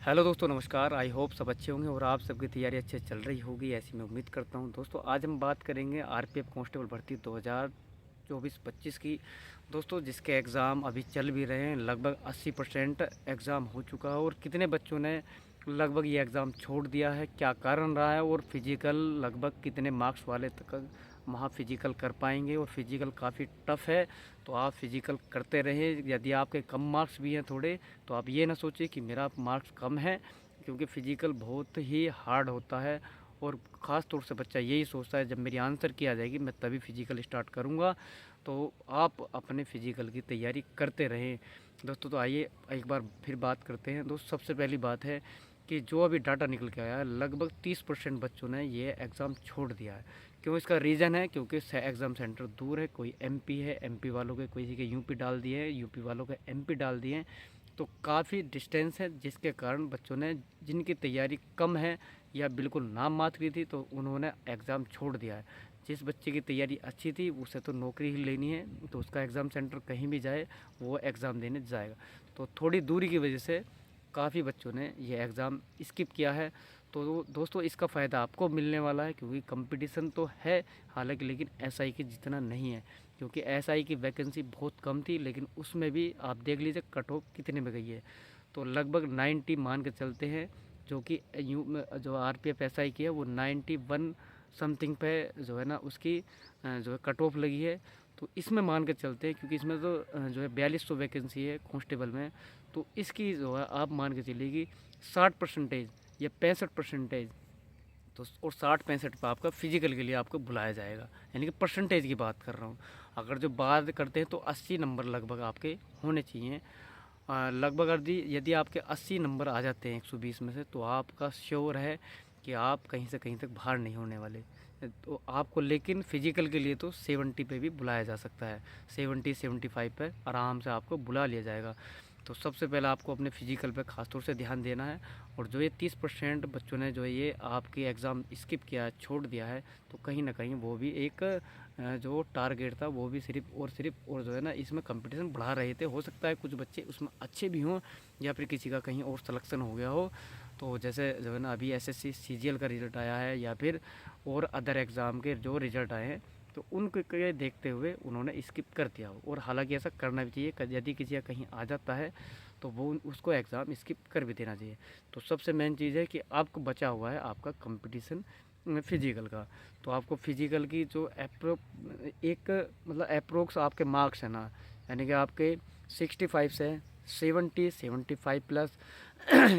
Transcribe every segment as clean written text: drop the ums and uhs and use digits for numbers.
Hello दोस्तों, नमस्कार। I hope सब अच्छे होंगे और आप सबकी तैयारी अच्छे चल रही होगी, ऐसी मैं उम्मीद करता हूं। दोस्तों, आज हम बात करेंगे आरपीएफ कांस्टेबल भर्ती 2024-25 की। दोस्तों, जिसके एग्ज़ाम अभी चल भी रहे हैं, लगभग 80% एग्ज़ाम हो चुका है। और कितने बच्चों ने लगभग ये एग्ज़ाम छोड़ दिया है, क्या कारण रहा है, और फिजिकल लगभग कितने मार्क्स वाले तक वहाँ फिजिकल कर पाएंगे। और फिजिकल काफ़ी टफ़ है, तो आप फिजिकल करते रहें। यदि आपके कम मार्क्स भी हैं थोड़े, तो आप ये ना सोचिए कि मेरा मार्क्स कम है, क्योंकि फ़िज़िकल बहुत ही हार्ड होता है। और ख़ास तौर से बच्चा यही सोचता है जब मेरी आंसर की आ जाएगी मैं तभी फ़िज़िकल स्टार्ट करूँगा। तो आप अपने फ़िज़िकल की तैयारी करते रहें। दोस्तों, तो आइए एक बार फिर बात करते हैं। दोस्तों, सबसे पहली बात है कि जो अभी डाटा निकल के आया है, लगभग 30% बच्चों ने ये एग्ज़ाम छोड़ दिया है। क्यों? इसका रीज़न है क्योंकि एग्ज़ाम सेंटर दूर है। कोई एमपी है, एमपी वालों के किसी के यूपी डाल दिए हैं, यूपी वालों के एमपी डाल दिए हैं। तो काफ़ी डिस्टेंस है, जिसके कारण बच्चों ने, जिनकी तैयारी कम है या बिल्कुल नाम मात्र की थी, तो उन्होंने एग्ज़ाम छोड़ दिया है। जिस बच्चे की तैयारी अच्छी थी उसे तो नौकरी ही लेनी है, तो उसका एग्ज़ाम सेंटर कहीं भी जाए वो एग्ज़ाम देने जाएगा। तो थोड़ी दूरी की वजह से काफ़ी बच्चों ने ये एग्ज़ाम स्किप किया है। तो दोस्तों, इसका फ़ायदा आपको मिलने वाला है, क्योंकि कंपटीशन तो है हालांकि, लेकिन एसआई के जितना नहीं है। क्योंकि एसआई की वैकेंसी बहुत कम थी, लेकिन उसमें भी आप देख लीजिए कट ऑफ कितने में गई है। तो लगभग 90 मान के चलते हैं, जो कि जो आरपीएफ एसआई की है वो 91 समथिंग पे जो है ना उसकी जो है कट ऑफ लगी है। तो इसमें मान के चलते हैं, क्योंकि इसमें तो जो है 4200 वैकेंसी है कांस्टेबल में। तो इसकी जो है आप मान के चलिए 60% या 65%। तो और 60-65 पे आपका फिजिकल के लिए आपको बुलाया जाएगा, यानी कि परसेंटेज की बात कर रहा हूँ। अगर जो बात करते हैं तो 80 नंबर लगभग आपके होने चाहिए। लगभग यदि आपके 80 नंबर आ जाते हैं 120 में से, तो आपका श्योर है कि आप कहीं से कहीं तक बाहर नहीं होने वाले। तो आपको लेकिन फिजिकल के लिए तो 70 पे भी बुलाया जा सकता है। 70-75 पे आराम से आपको बुला लिया जाएगा। तो सबसे पहले आपको अपने फिजिकल पे खास तौर से ध्यान देना है। और जो ये 30% बच्चों ने जो है ये आपकी एग्ज़ाम स्किप किया है, छोड़ दिया है, तो कहीं ना कहीं वो भी एक जो टारगेट था वो भी सिर्फ और जो है ना इसमें कंपटीशन बढ़ा रहे थे। हो सकता है कुछ बच्चे उसमें अच्छे भी हों, या फिर किसी का कहीं और सिलेक्शन हो गया हो। तो जैसे जो है ना अभी एसएससी सीजीएल का रिज़ल्ट आया है, या फिर और अदर एग्ज़ाम के जो रिज़ल्ट आए हैं, तो उनके देखते हुए उन्होंने स्किप कर दिया हो। और हालांकि ऐसा करना भी चाहिए, यदि किसी का कहीं आ जाता है तो वो उसको एग्ज़ाम स्किप कर भी देना चाहिए। तो सबसे मेन चीज़ है कि आपको बचा हुआ है आपका कंपटीशन फिजिकल का। तो आपको फिजिकल की जो एक मतलब अप्रोक्स आपके मार्क्स है ना, यानी कि आपके 65 से 75 प्लस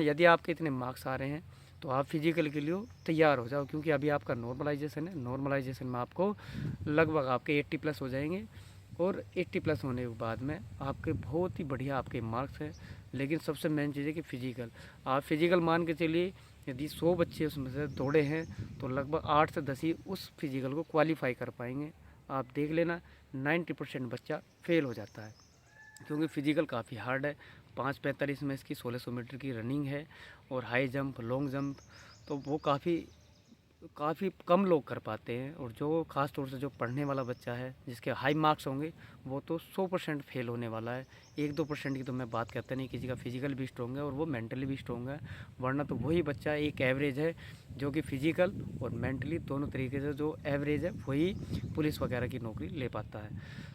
यदि आपके इतने मार्क्स आ रहे हैं, तो आप फिजिकल के लिए तैयार हो जाओ। क्योंकि अभी आपका नॉर्मलाइजेशन है, नॉर्मलाइजेशन में आपको लगभग आपके 80 प्लस हो जाएंगे। और 80 प्लस होने के बाद में आपके बहुत ही बढ़िया आपके मार्क्स हैं। लेकिन सबसे मेन चीज़ है कि फ़िज़िकल, आप फिज़िकल मान के चलिए, यदि 100 बच्चे उसमें से दौड़े हैं, तो लगभग 8 से 10 ही उस फिज़िकल को क्वालिफाई कर पाएंगे। आप देख लेना 90% बच्चा फेल हो जाता है, क्योंकि फ़िज़िकल काफ़ी हार्ड है। 5:45 में इसकी 1600 मीटर की रनिंग है, और हाई जंप, लॉन्ग जंप, तो वो काफ़ी काफ़ी कम लोग कर पाते हैं। और जो ख़ास तौर से जो पढ़ने वाला बच्चा है जिसके हाई मार्क्स होंगे, वो तो 100% फेल होने वाला है। 1-2% की तो मैं बात करता नहीं, किसी का फिजिकल भी स्ट्रॉन्ग है और वो मेंटली भी स्ट्रॉन्ग है। वरना तो वही बच्चा एक एवरेज है, जो कि फिजिकल और मेंटली दोनों तरीके से जो एवरेज है वही पुलिस वगैरह की नौकरी ले पाता है।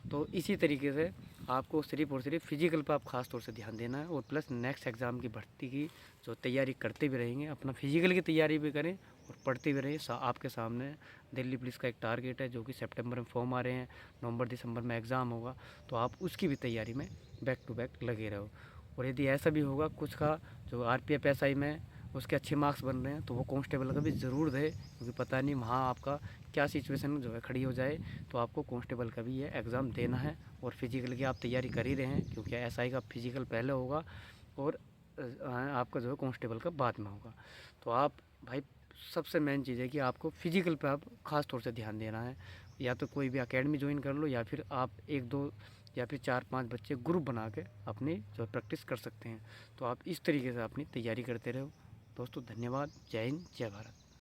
तो इसी तरीके से आपको सिर्फ और सिर्फ फिजिकल पर आप खास तौर से ध्यान देना है। और प्लस नेक्स्ट एग्ज़ाम की भर्ती की जो तैयारी करते भी रहेंगे, अपना फिजिकल की तैयारी भी करें और पढ़ते भी रहिए। आपके सामने दिल्ली पुलिस का एक टारगेट है, जो कि सितंबर में फॉर्म आ रहे हैं, नवंबर-दिसंबर में एग्ज़ाम होगा, तो आप उसकी भी तैयारी में बैक टू बैक लगे रहो। और यदि ऐसा भी होगा कुछ का जो आरपीएफ एसआई में उसके अच्छे मार्क्स बन रहे हैं, तो वो कांस्टेबल का भी ज़रूर दे, क्योंकि पता नहीं वहाँ आपका क्या सिचुएशन जो है खड़ी हो जाए। तो आपको कांस्टेबल का भी ये एग्ज़ाम देना है। और फिजिकल की आप तैयारी कर ही रहे हैं, क्योंकि एसआई का फिजिकल पहले होगा, और आपका जो है कांस्टेबल का बाद में होगा। तो आप भाई, सबसे मेन चीज़ है कि आपको फिजिकल पे आप ख़ास तौर से ध्यान देना है। या तो कोई भी एकेडमी ज्वाइन कर लो, या फिर आप 1-2 या फिर 4-5 बच्चे ग्रुप बना के अपनी जो प्रैक्टिस कर सकते हैं। तो आप इस तरीके से अपनी तैयारी करते रहो। दोस्तों, धन्यवाद। जय हिंद, जय भारत।